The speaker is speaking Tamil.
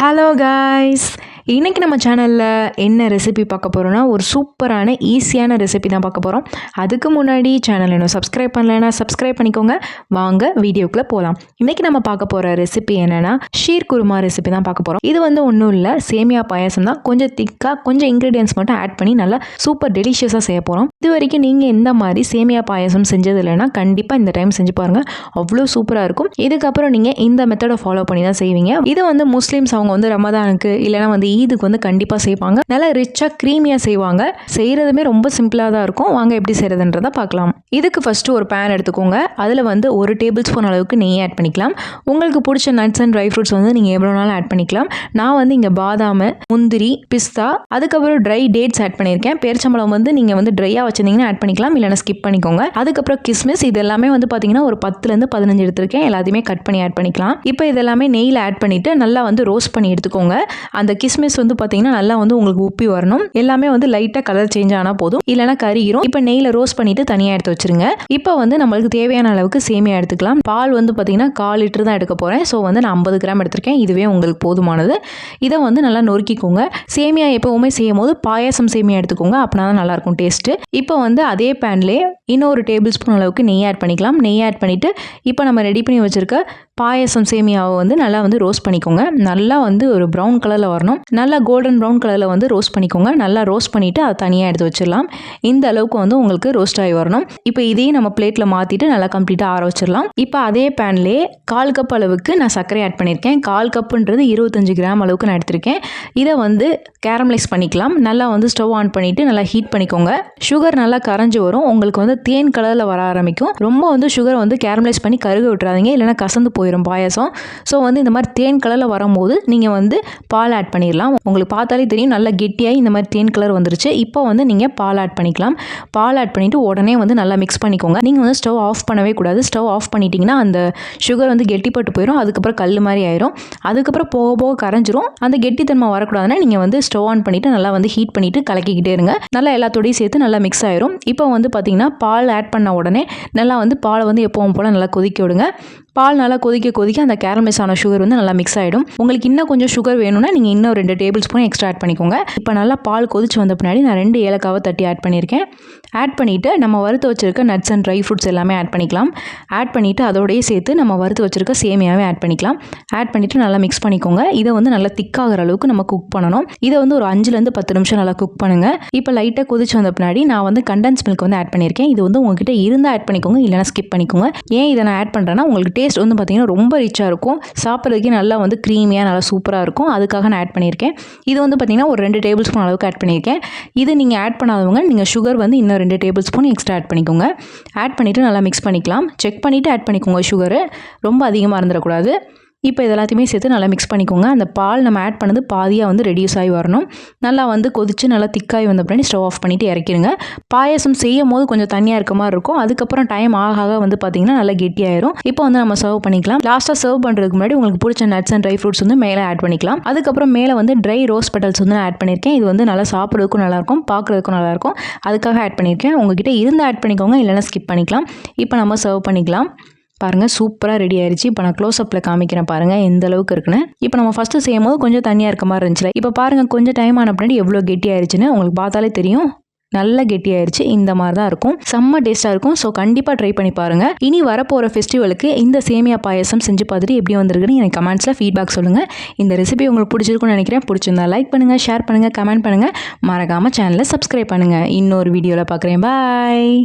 ஹலோ காய்ஸ், இன்றைக்கி நம்ம சேனலில் என்ன ரெசிபி பார்க்க போகிறோன்னா ஒரு சூப்பரான ஈஸியான ரெசிபி தான் பார்க்க போகிறோம். அதுக்கு முன்னாடி சேனல் இன்னும் சப்ஸ்கிரைப் பண்ணலைன்னா சப்ஸ்கிரைப் பண்ணிக்கோங்க. வாங்க வீடியோக்குள்ளே போகலாம். இன்றைக்கி நம்ம பார்க்க போகிற ரெசிபி என்னென்னா ஷீர் குருமா ரெசிபி தான் பார்க்க போகிறோம். இது ஒன்றும் இல்லை, சேமியா பாயசம் தான். கொஞ்சம் திக்காக கொஞ்சம் இன்க்ரீடியன்ஸ் மட்டும் ஆட் பண்ணி நல்லா சூப்பர் டெலிஷியஸாக செய்ய போகிறோம். இது வரைக்கும் நீங்கள் இந்த மாதிரி சேமியா பாயசம் செஞ்சது இல்லைன்னா கண்டிப்பாக இந்த டைம் செஞ்சு பாருங்கள், அவ்வளோ சூப்பராக இருக்கும். இதுக்கப்புறம் நீங்கள் இந்த மெத்தடை ஃபாலோ பண்ணி தான் செய்வீங்க. இது முஸ்லீம்ஸ் அவங்க ரமதானுக்கு இல்லைனா ஈதுக்கு கண்டிப்பாக செய்வாங்க. நல்லா ரிச்சாக க்ரீமியாக செய்வாங்க. செய்கிறதுமே ரொம்ப சிம்பிளாக தான் இருக்கும். வாங்க எப்படி செய்கிறதுன்றதை பார்க்கலாம். இதுக்கு ஃபஸ்ட்டு ஒரு பேன் எடுத்துக்கோங்க. அதில் 1 டேபிள் ஸ்பூன் அளவுக்கு நெய் ஆட் பண்ணிக்கலாம். உங்களுக்கு பிடிச்ச நட்ஸ் அண்ட் ட்ரை ஃப்ரூட்ஸ் நீங்கள் எவ்வளோ நாளும் ஆட் பண்ணிக்கலாம். நான் இங்கே பாதாம், முந்திரி, பிஸ்தா, அதுக்கப்புறம் ட்ரை டேட்ஸ் ஆட் பண்ணியிருக்கேன். பேரிச்சம்பழம் நீங்கள் ட்ரையாக வச்சிருந்தீங்கன்னா ஆட் பண்ணிக்கலாம், இல்லைனா ஸ்கிப் பண்ணிக்கோங்க. அதுக்கப்புறம் கிஸ்மிஸ், இது எல்லாமே பார்த்தீங்கன்னா ஒரு 10லேருந்து 15 எடுத்திருக்கேன். எல்லாத்தையுமே கட் பண்ணி ஆட் பண்ணிக்கலாம். இப்போ இதெல்லாமே நெய்யில் ஆட் பண்ணிவிட்டு நல்லா ரோஸ்ட் பண்ணி எடுத்துக்கோங்க. அந்த கிஸ்மிஸ் பார்த்தீங்கன்னா நல்லா உங்களுக்கு உப்பி வரணும். எல்லாமே லைட்டாக கலர் சேஞ்ச் ஆனால் போதும், இல்லைனா கறிகிறோம். இப்போ நெய்யில் ரோஸ்ட் பண்ணிட்டு தனியாக எடுத்து வச்சிருங்க. இப்போ நம்மளுக்கு தேவையான அளவுக்கு சேமியா எடுத்துக்கலாம். பால் பார்த்தீங்கன்னா 1/4 லிட்டர் தான் எடுக்க போகிறேன். ஸோ நான் 50 கிராம் எடுத்திருக்கேன். இதுவே உங்களுக்கு போதுமானது. இதை நல்லா நொறுக்கிக்கோங்க. சேமியா எப்பவுமே செய்யும் போது பாயாசம் சேமியா எடுத்துக்கோங்க, அப்படின்னா தான் நல்லாயிருக்கும் டேஸ்ட்டு. இப்போ அதே பேன்லேயே இன்னொரு டேபிள் ஸ்பூன் அளவுக்கு நெய் ஆட் பண்ணிக்கலாம். நெய் ஆட் பண்ணிவிட்டு இப்போ நம்ம ரெடி பண்ணி வச்சுருக்க பாயசம் சேமியாவை நல்லா ரோஸ்ட் பண்ணிக்கோங்க. நல்லா ஒரு ப்ரௌன் கலரில் வரணும். நல்லா கோல்டன் ப்ரௌன் கலரில் ரோஸ்ட் பண்ணிக்கோங்க. நல்லா ரோஸ்ட் பண்ணிவிட்டு அதை தனியாக எடுத்து வச்சிடலாம். இந்த அளவுக்கு உங்களுக்கு ரோஸ்ட் ஆகி வரணும். இப்போ இதையும் நம்ம பிளேட்டில் மாற்றிட்டு நல்லா கம்ப்ளீட்டாக ஆற வச்சிடலாம். இப்போ அதே பேன்லேயே 1/4 கப் அளவுக்கு நான் சர்க்கரை ஆட் பண்ணியிருக்கேன். 1/4 கப்புன்றது 25 கிராம் அளவுக்கு நான் எடுத்திருக்கேன். இதை கேரமலைஸ் பண்ணிக்கலாம். நல்லா ஸ்டவ் ஆன் பண்ணிவிட்டு நல்லா ஹீட் பண்ணிக்கோங்க. சுகர் நல்லா கரைஞ்சி வரும். உங்களுக்கு தேன் கலரில் வர ஆரம்பிக்கும். ரொம்ப சுகரை கேரமலைஸ் பண்ணி கருக விட்டுறாதீங்க, இல்லைனா கசந்து போயிடும் பாயசம். ஸோ இந்த மாதிரி தேன் கலரில் வரும்போது நீங்கள் பால் ஆட் பண்ணிடலாம். உங்களுக்கு பார்த்தாலே தெரியும் நல்லா கெட்டியாகி இந்த மாதிரி தேன் கலர் வந்துருச்சு. இப்போ நீங்கள் பால் ஆட் பண்ணிக்கலாம். பால் ஆட் பண்ணிவிட்டு உடனே நல்லா மிக்ஸ் பண்ணிக்கோங்க. நீங்கள் ஸ்டவ் ஆஃப் பண்ணவே கூடாது. ஸ்டவ் ஆஃப் பண்ணிட்டீங்கன்னா அந்த சுகர் கெட்டிப்பட்டு போயிடும். அதுக்கப்புறம் கல் மாதிரி ஆயிரும். அதுக்கப்புறம் போக போக கரைஞ்சிரும். அந்த கெட்டித்தன்மை வரக்கூடாதுன்னா நீங்கள் ஸ்டவ் ஆன் பண்ணிவிட்டு நல்லா ஹீட் பண்ணிவிட்டு கலக்கிக்கிட்டே இருங்க. நல்லா எல்லாத்தோடையும் சேர்த்து நல்லா மிக்ஸ் ஆயிரும். இப்போ பார்த்தீங்கன்னா பால் ஆட் பண்ண உடனே நல்லா பாலை எப்பவும் போல் நல்லா கொதிக்க விடுங்க. பால் நல்லா கொதிக்க அந்த கேரமலைஸ் ஆன சுகர் நல்லா மிக்ஸ் ஆகிடும். உங்களுக்கு இன்னும் கொஞ்சம் சுகர் வேணும்னா நீங்கள் இன்னும் 2 டேபிள் ஸ்பூன் எக்ஸ்ட்ரா ஆட் பண்ணிக்கோங்க. இப்போ நல்லா பால் கொதிச்சு வந்த பின்னாடி நான் 2 ஏலக்காவை தட்டி ஆட் பண்ணியிருக்கேன். ஆட் பண்ணிவிட்டு நம்ம வறுத்து வச்சுருக்க நட்ஸ் அண்ட் ட்ரை ஃப்ரூட்ஸ் எல்லாமே ஆட் பண்ணிக்கலாம். ஆட் பண்ணிவிட்டு அதோடய சேர்த்து நம்ம வறுத்து வச்சுருக்க சேமியாவே ஆட் பண்ணிக்கலாம். ஆட் பண்ணிவிட்டு நல்லா மிக்ஸ் பண்ணிக்கோங்க. இதை நல்லா திக்காகிற அளவுக்கு நம்ம குக் பண்ணணும். இதை ஒரு 5லேருந்து 10 நிமிஷம் நல்லா குக் பண்ணுங்கள். இப்போ லைட்டாக கொதிச்சு வந்த பின்னாடி நான் கண்டன்ஸ் மில்க் ஆட் பண்ணியிருக்கேன். இது உங்ககிட்ட இருந்தால் ஆட் பண்ணிக்கோங்க, இல்லைனா ஸ்கிப் பண்ணிக்கோங்க. ஏன் இதை நான் ஆட் பண்ணுறேன்னா உங்களுக்கு டேஸ்ட் பார்த்தீங்கன்னா ரொம்ப ரிச்சாக இருக்கும். சாப்பிட்றதுக்கே நல்லா க்ரீமியாக நல்லா சூப்பராக இருக்கும். அதுக்காக நான் ஆட் பண்ணியிருக்கேன். இது பார்த்தீங்கன்னா ஒரு 2 டேபிள் ஸ்பூன் அளவுக்கு ஆட் பண்ணியிருக்கேன். இது நீங்கள் ஆட் பண்ணாதவங்க நீங்கள் சுகர் இன்னும் 2 டேபிள் ஸ்பூன் எக்ஸ்ட்ரா ஆட் பண்ணிக்கோங்க. ஆட் பண்ணிவிட்டு நல்லா மிக்ஸ் பண்ணிக்கலாம். செக் பண்ணிவிட்டு ஆட் பண்ணிக்கோங்க. சுகரு ரொம்ப அதிகமாக இருந்துடக்கூடாது. இப்போ இதெல்லாத்தையுமே சேர்த்து நல்லா மிக்ஸ் பண்ணிக்கோங்க. அந்த பால் நம்ம ஆட் பண்ணது பாதியாக ரெடியூஸ் ஆகி வரணும். நல்லா கொதிச்சு நல்லா திக்காகி வந்த பின்னாடி ஸ்டவ் ஆஃப் பண்ணிவிட்டு இறக்கிடுங்க. பாயசம் செய்யும் போது கொஞ்சம் தண்ணியாக இருக்க மாதிரி இருக்கும். அதுக்கப்புறம் டைம் ஆக பார்த்தீங்கன்னா நல்லா கெட்டியாயிரும். இப்போ நம்ம சர்வ் பண்ணிக்கலாம். லாஸ்ட்டாக சர்வ் பண்ணுறதுக்கு முன்னாடி உங்களுக்கு பிடிச்ச நட்ஸ் அண்ட் ட்ரை ஃப்ரூட்ஸ் மேலே ஆட் பண்ணிக்கலாம். அதுக்கப்புறம் மேலே ட்ரை ரோஸ் பெட்டல்ஸ் நான் ஆட் பண்ணியிருக்கேன். இது நல்லா சாப்பிட்றதுக்கும் நல்லாயிருக்கும், பார்க்குறதுக்கும் நல்லாயிருக்கும். அதுக்காக ஆட் பண்ணியிருக்கேன். உங்ககிட்ட இருந்து ஆட் பண்ணிக்கோங்க, இல்லைனா ஸ்கிப் பண்ணிக்கலாம். இப்போ நம்ம சர்வ் பண்ணிக்கலாம். பாருங்கள், சூப்பராக ரெடி ஆயிடுச்சு. இப்போ நான் க்ளோஸ்அப்பில் காமிக்கிறேன் பாருங்கள் எந்த அளவுக்கு இருக்குன்னு. இப்போ நம்ம ஃபஸ்ட்டு செய்யும் போது கொஞ்சம் தண்ணியாக இருக்க மாதிரி இருந்துச்சு. இப்போ பாருங்கள் கொஞ்சம் டைம் ஆன பின்னாடி எவ்வளோ கெட்டி ஆயிடுச்சுன்னு உங்களுக்கு பார்த்தாலே தெரியும். நல்லா கெட்டியாயிருச்சு. இந்த மாதிரி தான் இருக்கும். செம்ம டேஸ்ட்டாக இருக்கும். ஸோ கண்டிப்பாக ட்ரை பண்ணி பாருங்கள். இனி வரப்போகிற ஃபெஸ்டிவலுக்கு இந்த சேமியா பாயசம் செஞ்சு பார்த்துட்டு எப்படி வந்திருக்குன்னு எனக்கு கமெண்ட்ஸில் ஃபீட்பேக் சொல்லுங்கள். இந்த ரெசிபி உங்களுக்கு பிடிச்சிருக்குன்னு நினைக்கிறேன். பிடிச்சிருந்தா லைக் பண்ணுங்கள், ஷேர் பண்ணுங்கள், கமெண்ட் பண்ணுங்கள். மறக்காமல் சேனலை சப்ஸ்கிரைப் பண்ணுங்கள். இன்னொரு வீடியோவில் பார்க்குறேன். பாய்.